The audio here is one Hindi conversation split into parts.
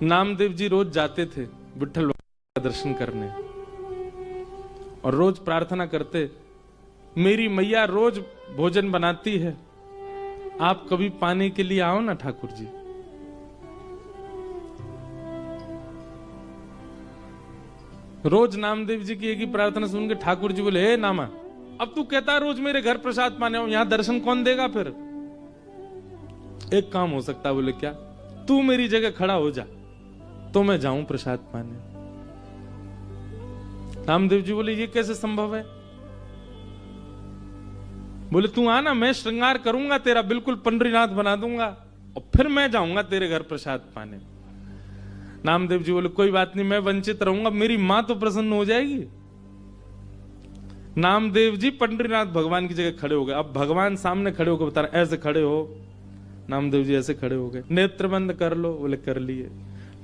नामदेव जी रोज जाते थे विठल का दर्शन करने और रोज प्रार्थना करते, मेरी मैया रोज भोजन बनाती है, आप कभी पाने के लिए आओ ना ठाकुर जी। रोज नामदेव जी की एक ही प्रार्थना सुन के ठाकुर जी बोले, हे नामा, अब तू कहता है रोज मेरे घर प्रसाद पाने आओ, यहां दर्शन कौन देगा? फिर एक काम हो सकता है। बोले क्या? तू मेरी जगह खड़ा हो जा तो मैं जाऊं प्रसाद पाने। नामदेव जी बोले, ये कैसे संभव है? बोले तू आना, मैं श्रृंगार करूंगा तेरा, बिल्कुल पंडरीनाथ बना दूंगा और फिर मैं जाऊंगा तेरे घर प्रसाद पाने। नामदेव जी बोले, कोई बात नहीं, मैं वंचित रहूंगा, मेरी मां तो प्रसन्न हो जाएगी। नामदेव जी पंडरीनाथ भगवान की जगह खड़े हो गए। अब भगवान सामने खड़े होकर बता रहे, ऐसे खड़े हो। नामदेव जी ऐसे खड़े हो गए। नेत्र बंद कर लो। बोले कर लिए।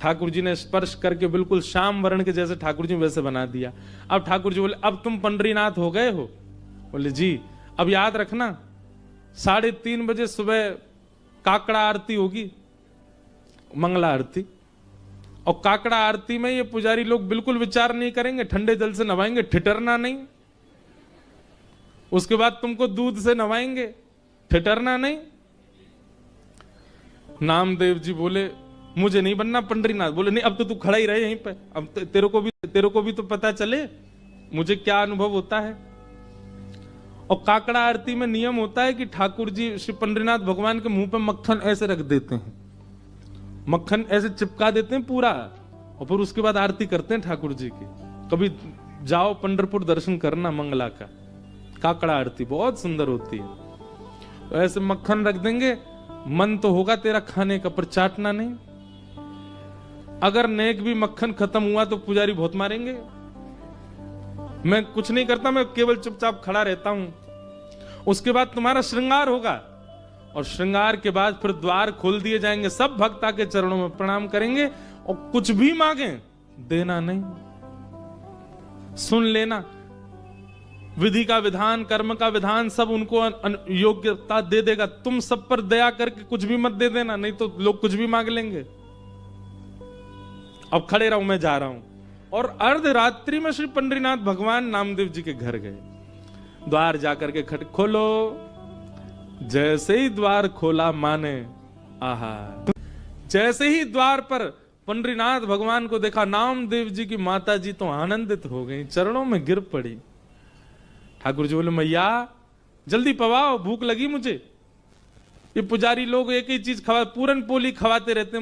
ठाकुर जी ने स्पर्श करके बिल्कुल श्याम वर्ण के जैसे ठाकुर जी वैसे बना दिया। अब ठाकुर जी बोले, अब तुम पंडरीनाथ हो गए हो? बोले जी। अब याद रखना 3:30 बजे सुबह काकड़ा आरती होगी, मंगला आरती। और काकड़ा आरती में ये पुजारी लोग बिल्कुल विचार नहीं करेंगे, ठंडे जल से नवाएंगे, ठिठरना नहीं। उसके बाद तुमको दूध से नवाएंगे, ठिठरना नहीं। नामदेव जी बोले, मुझे नहीं बनना पंडरीनाथ। बोले नहीं, अब तो तू खड़ा ही रहे यहीं पे, अब तेरे को भी तो पता चले मुझे क्या अनुभव होता है। और काकड़ा आरती में नियम होता है कि ठाकुर जी श्री पंडरीनाथ भगवान के मुंह पे मक्खन ऐसे रख देते हैं, मक्खन ऐसे चिपका देते हैं पूरा, और फिर उसके बाद आरती करते हैं ठाकुर जी की। कभी जाओ पंढरपुर दर्शन करना मंगला का, काकड़ा आरती बहुत सुंदर होती है। तो ऐसे मक्खन रख देंगे, मन तो होगा तेरा खाने का पर चाटना नहीं। अगर नेक भी मक्खन खत्म हुआ तो पुजारी बहुत मारेंगे। मैं कुछ नहीं करता, मैं केवल चुपचाप खड़ा रहता हूं। उसके बाद तुम्हारा श्रृंगार होगा और श्रृंगार के बाद फिर द्वार खोल दिए जाएंगे, सब भक्त आके चरणों में प्रणाम करेंगे और कुछ भी मांगे देना नहीं, सुन लेना। विधि का विधान, कर्म का विधान सब उनको योग्यता दे देगा। तुम सब पर दया करके कुछ भी मत दे देना, नहीं तो लोग कुछ भी मांग लेंगे। अब खड़े रहो, मैं जा रहा हूं। और अर्धरात्रि में श्री पंडरीनाथ भगवान नामदेव जी के घर गए। द्वार जाकर के खट खोलो। जैसे ही द्वार खोला माने, आहा, जैसे ही द्वार पर पंडरीनाथ भगवान को देखा, नामदेव जी की माता जी तो आनंदित हो गई, चरणों में गिर पड़ी। ठाकुर जी बोले, मैया जल्दी पवाओ, भूख लगी मुझे। ये पुजारी लोग एक ही चीज खवा, पूरन पोली खवाते रहते हैं।